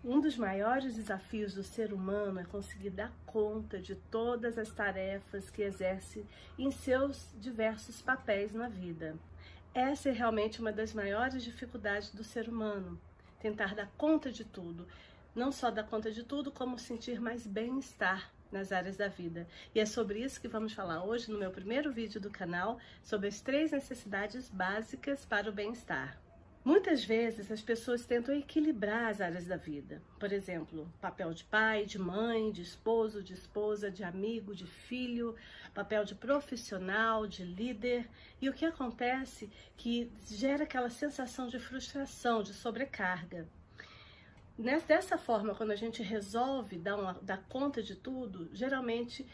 Um dos maiores desafios do ser humano é conseguir dar conta de todas as tarefas que exerce em seus diversos papéis na vida. Essa é realmente uma das maiores dificuldades do ser humano, tentar dar conta de tudo. Não só dar conta de tudo, como sentir mais bem-estar nas áreas da vida. E é sobre isso que vamos falar hoje no meu primeiro vídeo do canal, sobre as 3 necessidades básicas para o bem-estar. Muitas vezes as pessoas tentam equilibrar as áreas da vida. Por exemplo, papel de pai, de mãe, de esposo, de esposa, de amigo, de filho, papel de profissional, de líder. E o que acontece que gera aquela sensação de frustração, de sobrecarga. Dessa forma, quando a gente resolve dar conta de tudo, geralmente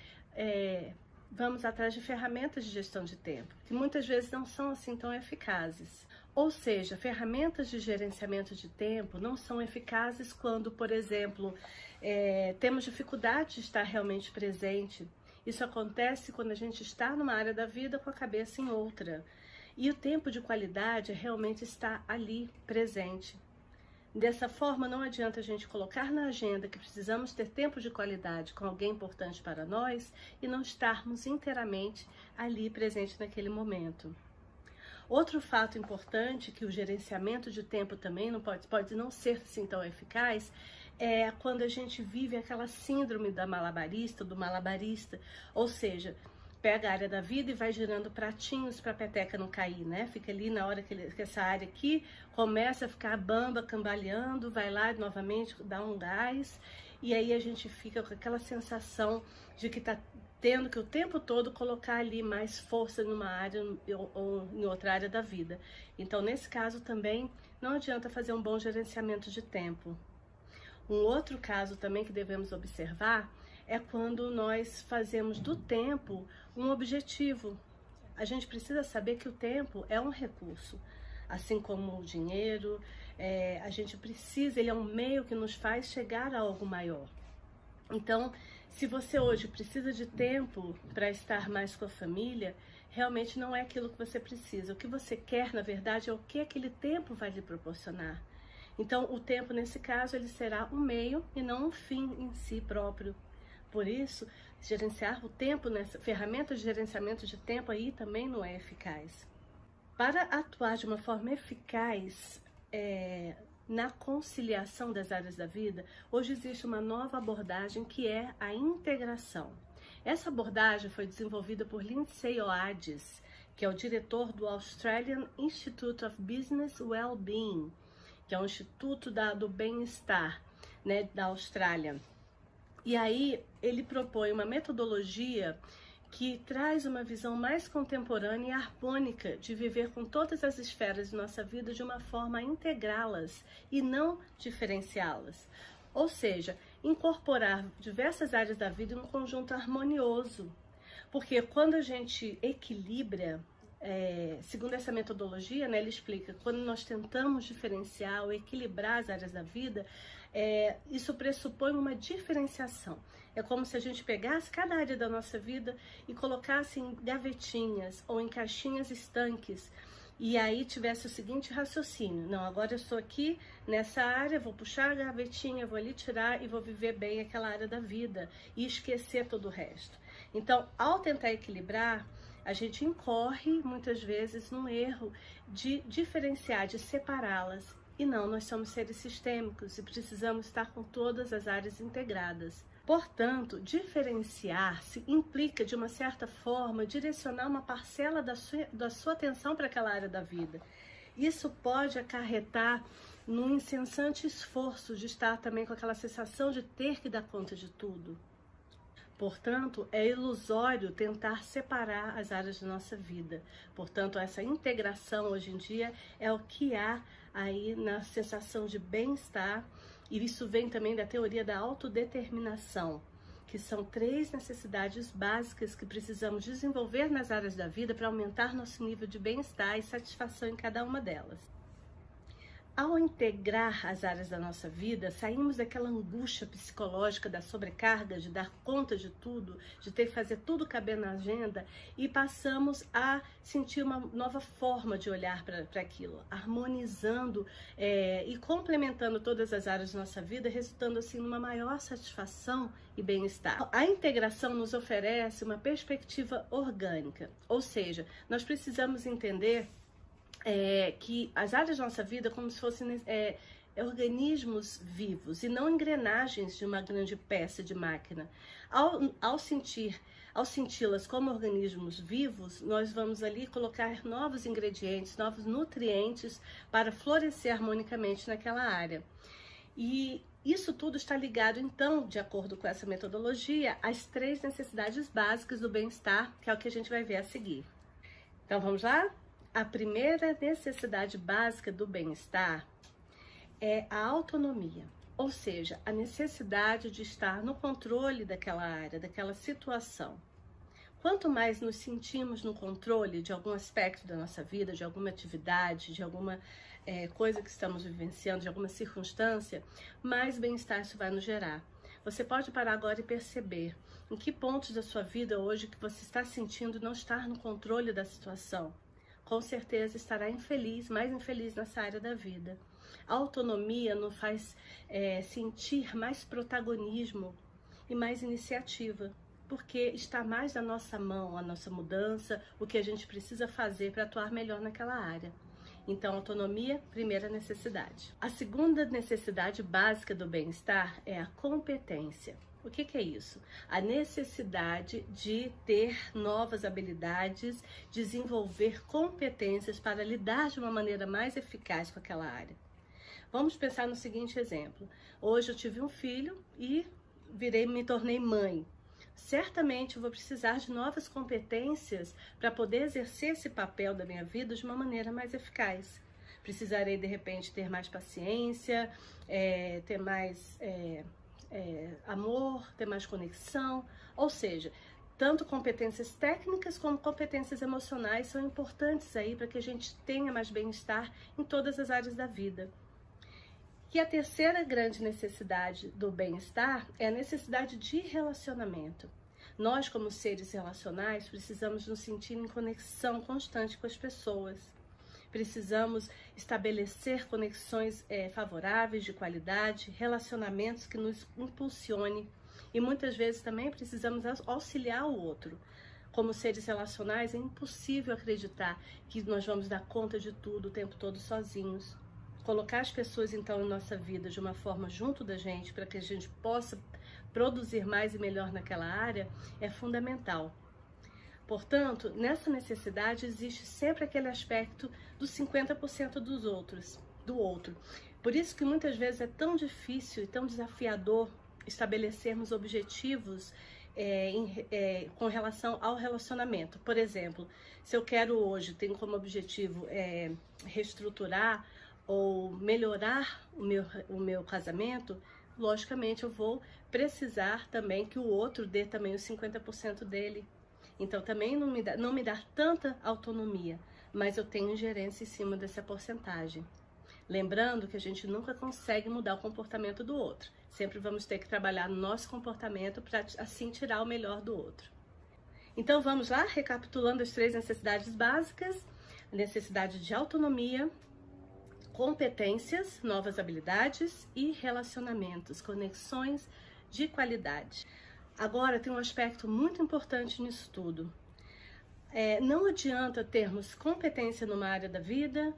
vamos atrás de ferramentas de gestão de tempo, que muitas vezes não são assim tão eficazes. Ou seja, ferramentas de gerenciamento de tempo não são eficazes quando, por exemplo, temos dificuldade de estar realmente presente. Isso acontece quando a gente está numa área da vida com a cabeça em outra. E o tempo de qualidade é realmente estar ali, presente. Dessa forma, não adianta a gente colocar na agenda que precisamos ter tempo de qualidade com alguém importante para nós e não estarmos inteiramente ali presente naquele momento. Outro fato importante, que o gerenciamento de tempo também não pode não ser assim tão eficaz, é quando a gente vive aquela síndrome da malabarista, do malabarista, ou seja, pega a área da vida e vai girando pratinhos para a peteca não cair, né? Fica ali na hora que essa área aqui começa a ficar bamba, cambaleando, vai lá novamente, dá um gás, e aí a gente fica com aquela sensação de que está tendo que o tempo todo colocar ali mais força numa área ou em outra área da vida. Então, nesse caso também, não adianta fazer um bom gerenciamento de tempo. Um outro caso também que devemos observar é quando nós fazemos do tempo um objetivo. A gente precisa saber que o tempo é um recurso, assim como o dinheiro, a gente precisa, ele é um meio que nos faz chegar a algo maior. Então, se você hoje precisa de tempo para estar mais com a família, realmente não é aquilo que você precisa. O que você quer, na verdade, é o que aquele tempo vai lhe proporcionar. Então, o tempo, nesse caso, ele será um meio e não um fim em si próprio. Por isso, gerenciar o tempo nessa ferramenta de gerenciamento de tempo aí também não é eficaz. Para atuar de uma forma eficaz na conciliação das áreas da vida, hoje existe uma nova abordagem que é a integração. Essa abordagem foi desenvolvida por Lindsay Oades, que é o diretor do Australian Institute of Business Wellbeing, que é um instituto do bem-estar, né, da Austrália. E aí ele propõe uma metodologia que traz uma visão mais contemporânea e harmônica de viver com todas as esferas de nossa vida de uma forma a integrá-las e não diferenciá-las. Ou seja, incorporar diversas áreas da vida em um conjunto harmonioso. Porque quando a gente equilibra, segundo essa metodologia, né, ele explica, quando nós tentamos diferenciar ou equilibrar as áreas da vida, isso pressupõe uma diferenciação. É como se a gente pegasse cada área da nossa vida e colocasse em gavetinhas ou em caixinhas estanques, e aí tivesse o seguinte raciocínio: não, agora eu estou aqui nessa área, vou puxar a gavetinha, vou ali tirar e vou viver bem aquela área da vida e esquecer todo o resto. Então, ao tentar equilibrar, a gente incorre muitas vezes num erro de diferenciar, de separá-las. E não, nós somos seres sistêmicos e precisamos estar com todas as áreas integradas. Portanto, diferenciar-se implica, de uma certa forma, direcionar uma parcela da sua atenção para aquela área da vida. Isso pode acarretar num incessante esforço de estar também com aquela sensação de ter que dar conta de tudo. Portanto, é ilusório tentar separar as áreas da nossa vida. Portanto, essa integração hoje em dia é o que há aí na sensação de bem-estar, e isso vem também da teoria da autodeterminação, que são 3 necessidades básicas que precisamos desenvolver nas áreas da vida para aumentar nosso nível de bem-estar e satisfação em cada uma delas. Ao integrar as áreas da nossa vida, saímos daquela angústia psicológica da sobrecarga, de dar conta de tudo, de ter que fazer tudo caber na agenda, e passamos a sentir uma nova forma de olhar para aquilo, harmonizando e complementando todas as áreas da nossa vida, resultando assim numa maior satisfação e bem-estar. A integração nos oferece uma perspectiva orgânica, ou seja, nós precisamos entender que as áreas da nossa vida como se fossem organismos vivos e não engrenagens de uma grande peça de máquina. Ao senti-las como organismos vivos, nós vamos ali colocar novos ingredientes, novos nutrientes para florescer harmonicamente naquela área. E isso tudo está ligado, então, de acordo com essa metodologia, às 3 necessidades básicas do bem-estar, que é o que a gente vai ver a seguir. Então, vamos lá? A primeira necessidade básica do bem-estar é a autonomia, ou seja, a necessidade de estar no controle daquela área, daquela situação. Quanto mais nos sentimos no controle de algum aspecto da nossa vida, de alguma atividade, de alguma coisa que estamos vivenciando, de alguma circunstância, mais bem-estar isso vai nos gerar. Você pode parar agora e perceber em que pontos da sua vida hoje que você está sentindo não estar no controle da situação. Com certeza estará infeliz, mais infeliz nessa área da vida. A autonomia nos faz sentir mais protagonismo e mais iniciativa, porque está mais na nossa mão a nossa mudança, o que a gente precisa fazer para atuar melhor naquela área. Então, autonomia, primeira necessidade. A segunda necessidade básica do bem-estar é a competência. O que é isso? A necessidade de ter novas habilidades, desenvolver competências para lidar de uma maneira mais eficaz com aquela área. Vamos pensar no seguinte exemplo. Hoje eu tive um filho e me tornei mãe. Certamente eu vou precisar de novas competências para poder exercer esse papel da minha vida de uma maneira mais eficaz. Precisarei, de repente, ter mais paciência, ter mais amor, ter mais conexão, ou seja, tanto competências técnicas como competências emocionais são importantes aí para que a gente tenha mais bem-estar em todas as áreas da vida. E a terceira grande necessidade do bem-estar é a necessidade de relacionamento. Nós, como seres relacionais, precisamos nos sentir em conexão constante com as pessoas. Precisamos estabelecer conexões favoráveis, de qualidade, relacionamentos que nos impulsionem. E muitas vezes também precisamos auxiliar o outro. Como seres relacionais, é impossível acreditar que nós vamos dar conta de tudo o tempo todo sozinhos. Colocar as pessoas, então, em nossa vida de uma forma junto da gente, para que a gente possa produzir mais e melhor naquela área, é fundamental. Portanto, nessa necessidade existe sempre aquele aspecto dos 50% do outro. Por isso que muitas vezes é tão difícil e tão desafiador estabelecermos objetivos com relação ao relacionamento. Por exemplo, se eu quero hoje, tenho como objetivo reestruturar ou melhorar o meu casamento, logicamente eu vou precisar também que o outro dê também os 50% dele. Então também não me dá tanta autonomia, mas eu tenho ingerência em cima dessa porcentagem. Lembrando que a gente nunca consegue mudar o comportamento do outro. Sempre vamos ter que trabalhar no nosso comportamento para assim tirar o melhor do outro. Então vamos lá, recapitulando as 3 necessidades básicas: necessidade de autonomia, competências, novas habilidades e relacionamentos, conexões de qualidade. Agora tem um aspecto muito importante nisso tudo. Não adianta termos competência numa área da vida,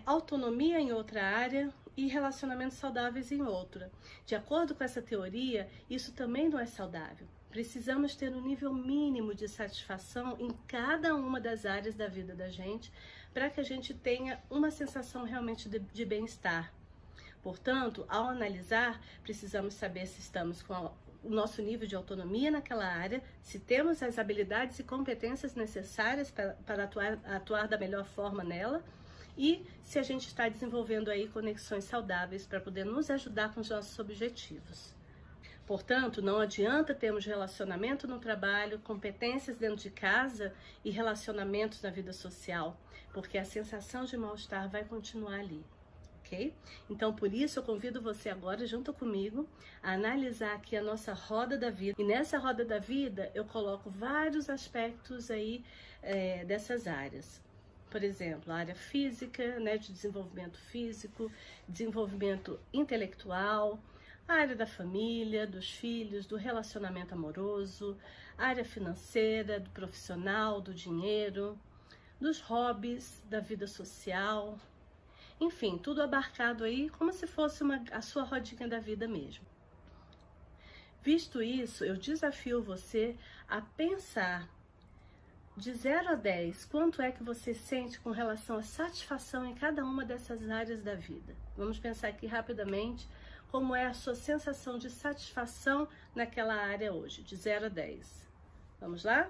autonomia em outra área e relacionamentos saudáveis em outra. De acordo com essa teoria, isso também não é saudável. Precisamos ter um nível mínimo de satisfação em cada uma das áreas da vida da gente, para que a gente tenha uma sensação realmente de bem-estar. Portanto, ao analisar, precisamos saber se estamos com o nosso nível de autonomia naquela área, se temos as habilidades e competências necessárias para atuar da melhor forma nela, e se a gente está desenvolvendo aí conexões saudáveis para poder nos ajudar com os nossos objetivos. Portanto, não adianta termos relacionamento no trabalho, competências dentro de casa e relacionamentos na vida social, porque a sensação de mal-estar vai continuar ali, ok? ok? Então, por isso, eu convido você agora, junto comigo, a analisar aqui a nossa roda da vida. E nessa roda da vida, eu coloco vários aspectos aí dessas áreas. Por exemplo, a área física, né, de desenvolvimento físico, desenvolvimento intelectual, a área da família, dos filhos, do relacionamento amoroso, a área financeira, do profissional, do dinheiro, dos hobbies, da vida social, enfim, tudo abarcado aí como se fosse a sua rodinha da vida mesmo. Visto isso, eu desafio você a pensar de 0 a 10, quanto é que você sente com relação à satisfação em cada uma dessas áreas da vida. Vamos pensar aqui rapidamente como é a sua sensação de satisfação naquela área hoje, de 0 a 10. Vamos lá?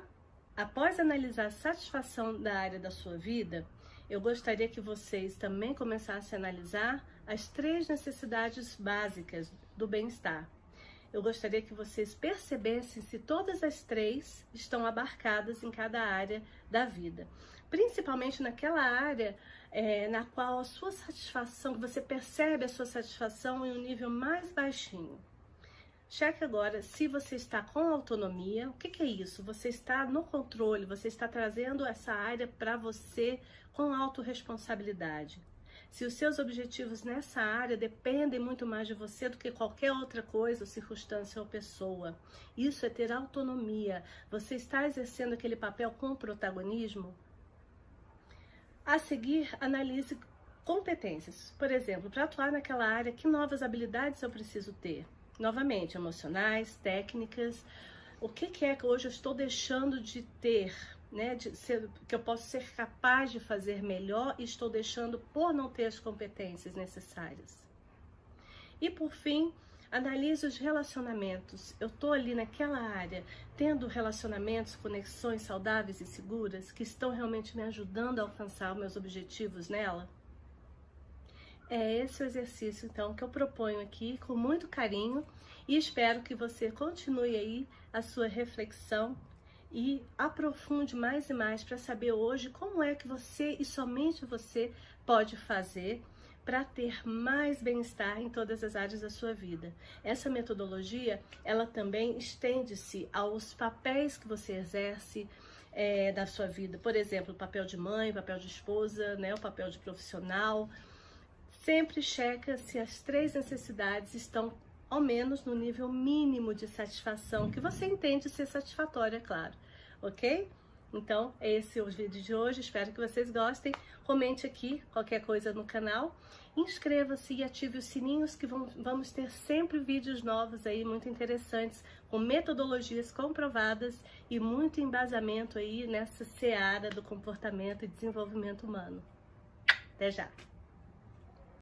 Após analisar a satisfação da área da sua vida, eu gostaria que vocês também começassem a analisar as 3 necessidades básicas do bem-estar. Eu gostaria que vocês percebessem se todas as 3 estão abarcadas em cada área da vida. Principalmente naquela área na qual a sua satisfação, você percebe a sua satisfação em um nível mais baixinho. Cheque agora se você está com autonomia. O que é isso? Você está no controle, você está trazendo essa área para você com autorresponsabilidade. Se os seus objetivos nessa área dependem muito mais de você do que qualquer outra coisa, ou circunstância ou pessoa. Isso é ter autonomia. Você está exercendo aquele papel com protagonismo? A seguir, analise competências. Por exemplo, para atuar naquela área, que novas habilidades eu preciso ter? Novamente, emocionais, técnicas. O que é que hoje eu estou deixando de ter? Né, que eu posso ser capaz de fazer melhor e estou deixando por não ter as competências necessárias. E por fim, analise os relacionamentos. Eu estou ali naquela área, tendo relacionamentos, conexões saudáveis e seguras que estão realmente me ajudando a alcançar meus objetivos nela? É esse o exercício, então, que eu proponho aqui com muito carinho e espero que você continue aí a sua reflexão e aprofunde mais e mais para saber hoje como é que você e somente você pode fazer para ter mais bem-estar em todas as áreas da sua vida. Essa metodologia, ela também estende-se aos papéis que você exerce da sua vida. Por exemplo, o papel de mãe, o papel de esposa, né, o papel de profissional. Sempre checa se as 3 necessidades estão ao menos no nível mínimo de satisfação, que você entende ser satisfatório, é claro, ok? Então, esse é o vídeo de hoje, espero que vocês gostem. Comente aqui qualquer coisa no canal, inscreva-se e ative os sininhos que vamos ter sempre vídeos novos aí, muito interessantes, com metodologias comprovadas e muito embasamento aí nessa seara do comportamento e desenvolvimento humano. Até já!